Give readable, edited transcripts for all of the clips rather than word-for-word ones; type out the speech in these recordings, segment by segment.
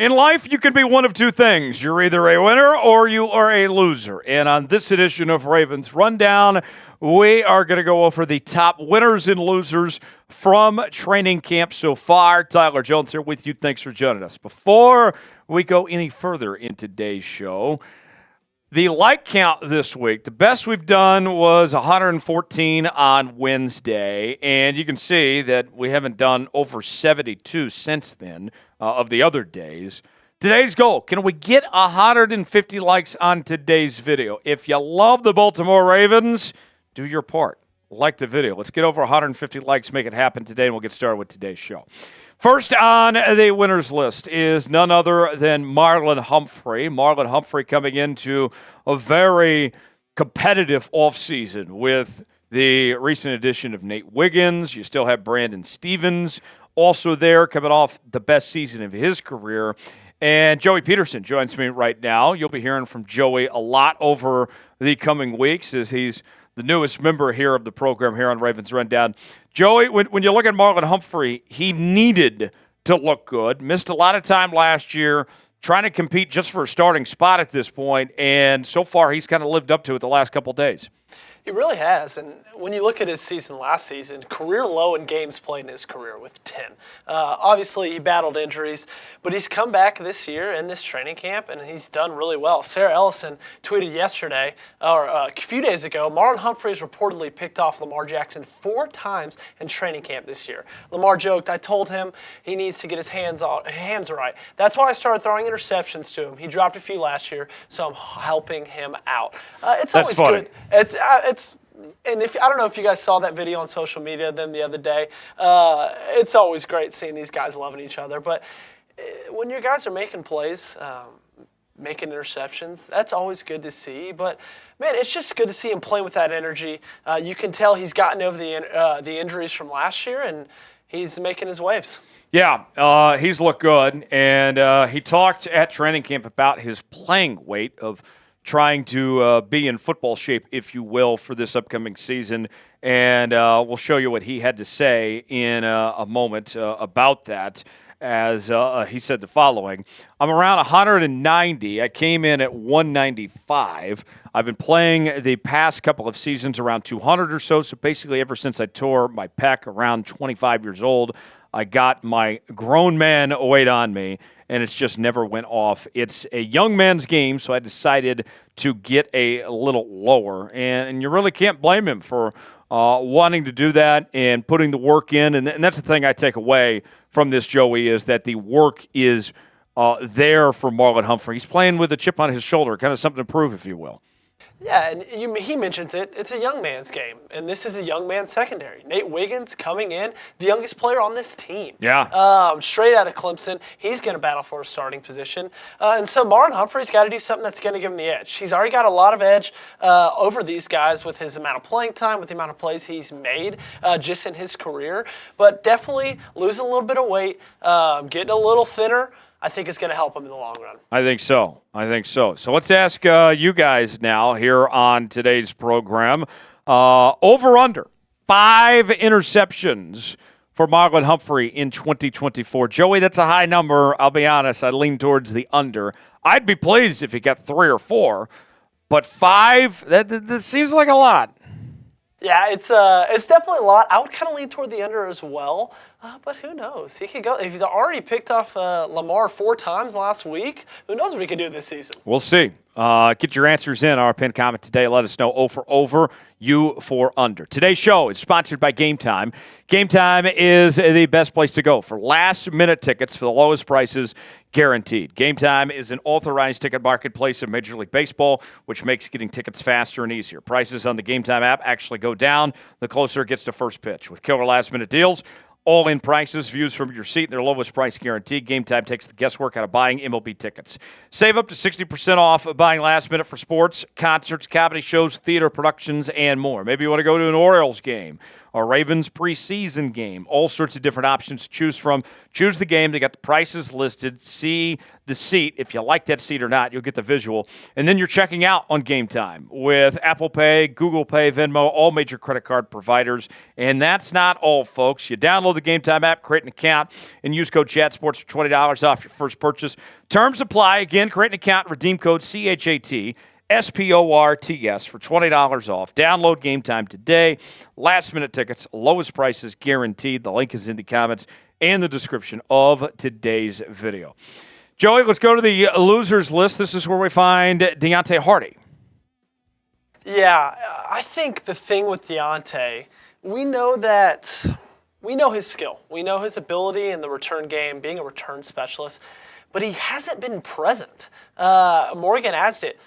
In life, you can be one of two things. You're either a winner or you are a loser. And on this edition of Ravens Rundown, we are going to go over the top winners and losers from training camp so far. Tyler Jones here with you. Thanks for joining us. Before we go any further in today's show, the like count this week, the best we've done was 114 on Wednesday, and you can see that we haven't done over 72 since then of the other days. Today's goal, can we get 150 likes on today's video? If you love the Baltimore Ravens, do your part. Like the video. Let's get over 150 likes, make it happen today, and we'll get started with today's show. First on the winners list is none other than Marlon Humphrey. Marlon Humphrey coming into a very competitive offseason with the recent addition of Nate Wiggins. You still have Brandon Stevens also there, coming off the best season of his career. And Joey Petersen joins me right now. You'll be hearing from Joey a lot over the coming weeks as he's the newest member here of the program here on Ravens Rundown. Joey, when you look at Marlon Humphrey, he needed to look good. Missed a lot of time last year, trying to compete just for a starting spot at this point, and so far he's kind of lived up to it the last couple of days. He really has, and when you look at his season last season, career low in games played in his career with 10. Obviously, he battled injuries, but he's come back this year in this training camp, and he's done really well. Sarah Ellison tweeted yesterday, or a few days ago, Marlon Humphreys reportedly picked off Lamar Jackson 4 times in training camp this year. Lamar joked, I told him he needs to get his hands right. That's why I started throwing interceptions to him. He dropped a few last year, so I'm helping him out. It's That's always funny. Good. And I don't know if you guys saw that video on social media the other day. It's always great seeing these guys loving each other. But when your guys are making plays, making interceptions, that's always good to see. But, man, it's just good to see him play with that energy. You can tell he's gotten over the injuries from last year, and he's making his waves. Yeah, he's looked good. And he talked at training camp about his playing weight of trying to be in football shape, if you will, for this upcoming season. And we'll show you what he had to say in a moment about that, as he said the following. I'm around 190. I came in at 195. I've been playing the past couple of seasons around 200 or so, so basically ever since I tore my pec around 25 years old, I got my grown man weight on me, and it's just never went off. It's a young man's game, so I decided to get a little lower. And you really can't blame him for wanting to do that and putting the work in. And that's the thing I take away from this, Joey, is that the work is there for Marlon Humphrey. He's playing with a chip on his shoulder, kind of something to prove, if you will. Yeah, and he mentions it. It's a young man's game, and this is a young man's secondary. Nate Wiggins coming in, the youngest player on this team. Yeah. Straight out of Clemson, he's going to battle for a starting position. And so Marlon Humphrey's got to do something that's going to give him the edge. He's already got a lot of edge over these guys with his amount of playing time, with the amount of plays he's made just in his career. But definitely losing a little bit of weight, getting a little thinner, I think it's going to help him in the long run. I think so. So let's ask you guys now here on today's program. Over-under, 5 interceptions for Marlon Humphrey in 2024. Joey, that's a high number. I'll be honest, I lean towards the under. I'd be pleased if he got 3 or 4, but 5, that seems like a lot. Yeah, it's definitely a lot. I would kind of lean toward the under as well, but who knows? He could go. If he's already picked off Lamar 4 times last week, who knows what he could do this season? We'll see. Get your answers in our pinned comment today. Let us know O for over, U for under. Today's show is sponsored by Game Time. Game Time is the best place to go for last-minute tickets for the lowest prices guaranteed. Game Time is an authorized ticket marketplace of Major League Baseball, which makes getting tickets faster and easier. Prices on the Game Time app actually go down the closer it gets to first pitch. With killer last-minute deals, all-in prices, views from your seat, and their lowest price guarantee. Game Time takes the guesswork out of buying MLB tickets. Save up to 60% off buying last minute for sports, concerts, comedy shows, theater productions, and more. Maybe you want to go to an Orioles game a Ravens preseason game. All sorts of different options to choose from. Choose the game. They got the prices listed. See the seat. If you like that seat or not, you'll get the visual. And then you're checking out on Game Time with Apple Pay, Google Pay, Venmo, all major credit card providers. And that's not all, folks. You download the Game Time app, create an account, and use code ChatSports for $20 off your first purchase. Terms apply. Again, create an account, redeem code CHAT. SPORTS for $20 off. Download Game Time today. Last-minute tickets, lowest prices guaranteed. The link is in the comments and the description of today's video. Joey, let's go to the losers list. This is where we find Deonte Harty. Yeah, I think the thing with Deonte, we know his skill. We know his ability in the return game, being a return specialist, but he hasn't been present. Morgan asked it.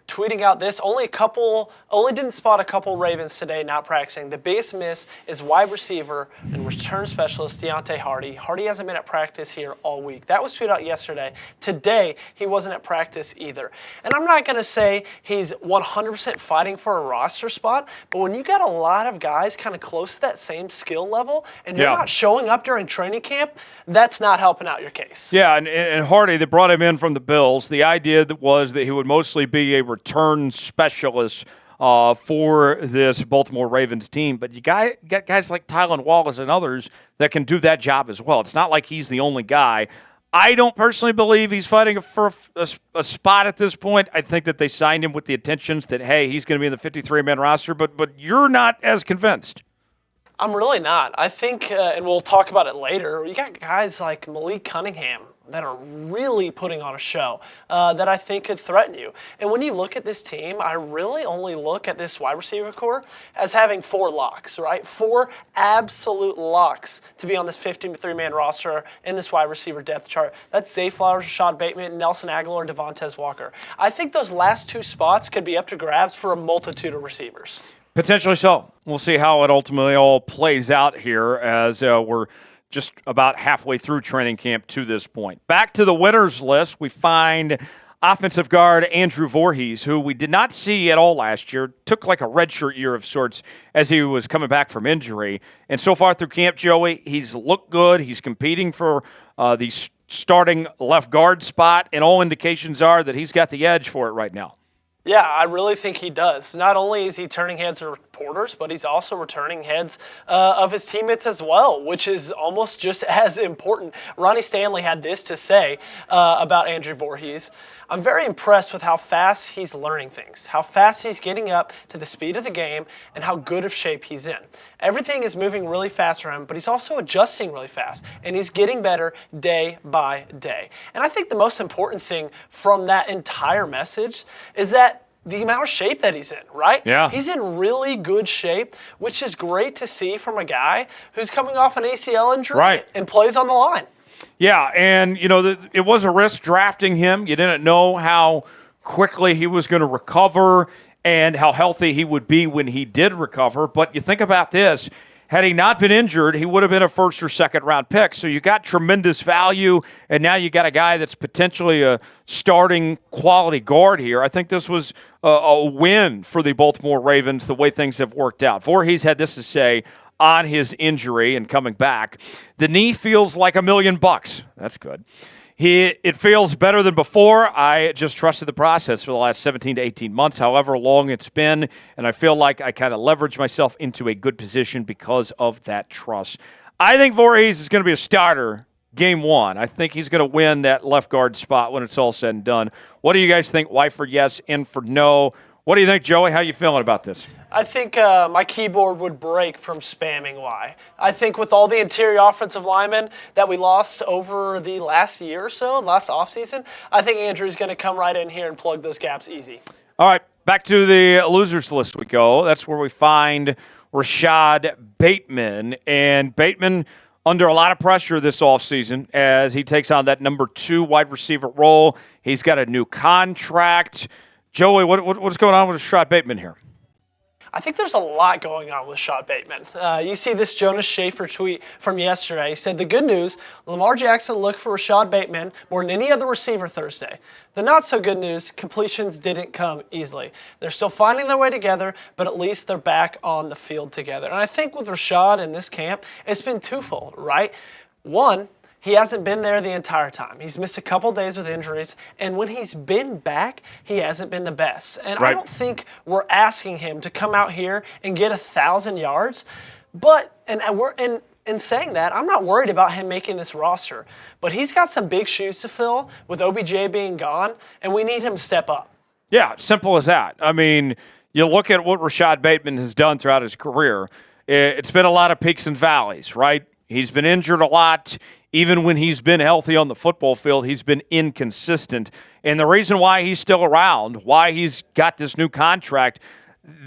Tweeting out this, only didn't spot a couple Ravens today not practicing. The biggest miss is wide receiver and return specialist Deonte Harty. Harty hasn't been at practice here all week. That was tweeted out yesterday. Today, he wasn't at practice either. And I'm not going to say he's 100% fighting for a roster spot, but when you got a lot of guys kind of close to that same skill level and you're not showing up during training camp, that's not helping out your case. Yeah, and Harty, they brought him in from the Bills. The idea was that he would mostly be a return specialist for this Baltimore Ravens team. But you got guys like Tylan Wallace and others that can do that job as well. It's not like he's the only guy. I don't personally believe he's fighting for a spot at this point. I think that they signed him with the intentions that, hey, he's going to be in the 53-man roster, but you're not as convinced. I'm really not. I think, and we'll talk about it later, you got guys like Malik Cunningham that are really putting on a show that I think could threaten you. And when you look at this team, I really only look at this wide receiver core as having 4 locks, right? 4 absolute locks to be on this 53-man roster in this wide receiver depth chart. That's Zay Flowers, Rashod Bateman, Nelson Aguilar, and Devontae Walker. I think those last 2 spots could be up to grabs for a multitude of receivers. Potentially so. We'll see how it ultimately all plays out here as we're just about halfway through training camp to this point. Back to the winners list, we find offensive guard Andrew Vorhees, who we did not see at all last year, took like a redshirt year of sorts as he was coming back from injury. And so far through camp, Joey, he's looked good. He's competing for the starting left guard spot, and all indications are that he's got the edge for it right now. Yeah, I really think he does. Not only is he turning heads of reporters, but he's also returning heads of his teammates as well, which is almost just as important. Ronnie Stanley had this to say about Andrew Vorhees. I'm very impressed with how fast he's learning things, how fast he's getting up to the speed of the game, and how good of shape he's in. Everything is moving really fast for him, but he's also adjusting really fast, and he's getting better day by day. And I think the most important thing from that entire message is that the amount of shape that he's in, right? Yeah. He's in really good shape, which is great to see from a guy who's coming off an ACL injury and plays on the line. Yeah, and, it was a risk drafting him. You didn't know how quickly he was going to recover and how healthy he would be when he did recover. But you think about this. Had he not been injured, he would have been a first or second round pick. So you got tremendous value, and now you got a guy that's potentially a starting quality guard here. I think this was a win for the Baltimore Ravens, the way things have worked out. Vorhees had this to say on his injury and coming back. The knee feels like $1 million. That's good. It feels better than before. I just trusted the process for the last 17 to 18 months, however long it's been, and I feel like I kind of leveraged myself into a good position because of that trust. I think Vorhees is going to be a starter game 1. I think he's going to win that left guard spot when it's all said and done. What do you guys think? Y for yes, N for no. What do you think, Joey? How you feeling about this? I think my keyboard would break from spamming Y. I think with all the interior offensive linemen that we lost over the last year or so, last offseason, I think Andrew's going to come right in here and plug those gaps easy. All right, back to the losers list we go. That's where we find Rashod Bateman. And Bateman under a lot of pressure this offseason as he takes on that number 2 wide receiver role. He's got a new contract. Joey, what's going on with Rashod Bateman here? I think there's a lot going on with Rashod Bateman. You see this Jonas Schaefer tweet from yesterday. He said, the good news, Lamar Jackson looked for Rashod Bateman more than any other receiver Thursday. The not so good news, completions didn't come easily. They're still finding their way together, but at least they're back on the field together. And I think with Rashod in this camp, it's been twofold, right? One, he hasn't been there the entire time. He's missed a couple days with injuries, and when he's been back, he hasn't been the best. And right. I don't think we're asking him to come out here and get 1,000 yards, but in saying that, I'm not worried about him making this roster. But he's got some big shoes to fill with OBJ being gone, and we need him to step up. Yeah, simple as that. I mean, you look at what Rashod Bateman has done throughout his career. It's been a lot of peaks and valleys, right? He's been injured a lot. Even when he's been healthy on the football field, he's been inconsistent. And the reason why he's still around, why he's got this new contract,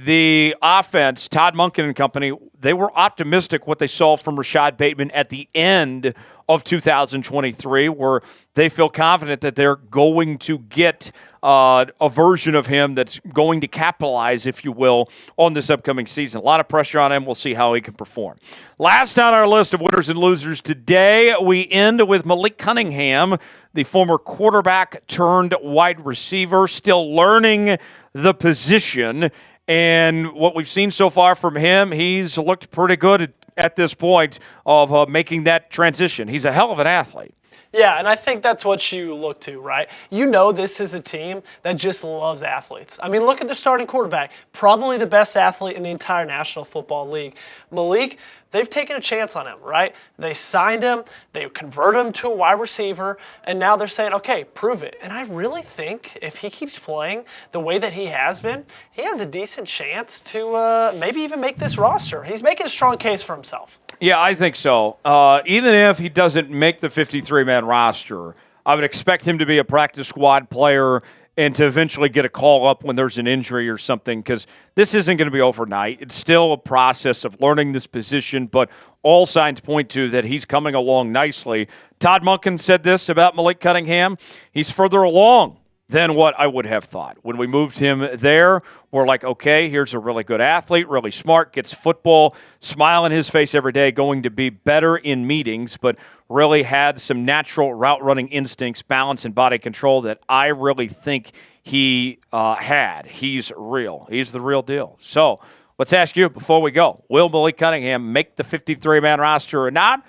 the offense, Todd Monken and company, they were optimistic what they saw from Rashod Bateman at the end of 2023, where they feel confident that they're going to get a version of him that's going to capitalize, if you will, on this upcoming season. A lot of pressure on him. We'll see how he can perform. Last on our list of winners and losers today, we end with Malik Cunningham, the former quarterback turned wide receiver, still learning the position. And what we've seen so far from him, he's looked pretty good at this point of making that transition. He's a hell of an athlete. Yeah, and I think that's what you look to, right? You know this is a team that just loves athletes. I mean, look at the starting quarterback, probably the best athlete in the entire National Football League. Malik, they've taken a chance on him, right? They signed him, they converted him to a wide receiver, and now they're saying, okay, prove it. And I really think if he keeps playing the way that he has been, he has a decent chance to maybe even make this roster. He's making a strong case for himself. Yeah, I think so. Even if he doesn't make the 53-man roster, I would expect him to be a practice squad player and to eventually get a call up when there's an injury or something, because this isn't going to be overnight. It's still a process of learning this position, but all signs point to that he's coming along nicely. Todd Monken said this about Malik Cunningham. He's further along than what I would have thought. When we moved him there, we're like, okay, here's a really good athlete, really smart, gets football, smile on his face every day, going to be better in meetings, but really had some natural route running instincts, balance, and body control that I really think he had. He's real. He's the real deal. So let's ask you before we go, will Malik Cunningham make the 53-man roster or not?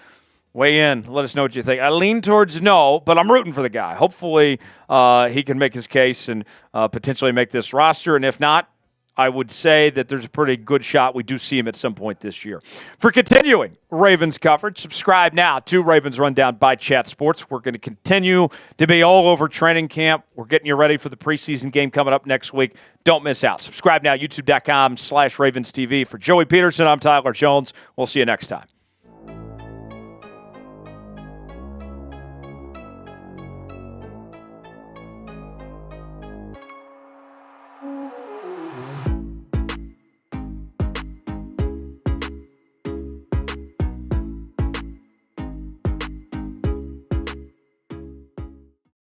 Weigh in. Let us know what you think. I lean towards no, but I'm rooting for the guy. Hopefully he can make his case and potentially make this roster. And if not, I would say that there's a pretty good shot we do see him at some point this year. For continuing Ravens coverage, subscribe now to Ravens Rundown by Chat Sports. We're going to continue to be all over training camp. We're getting you ready for the preseason game coming up next week. Don't miss out. Subscribe now, youtube.com/RavensTV. For Joey Petersen, I'm Tyler Jones. We'll see you next time.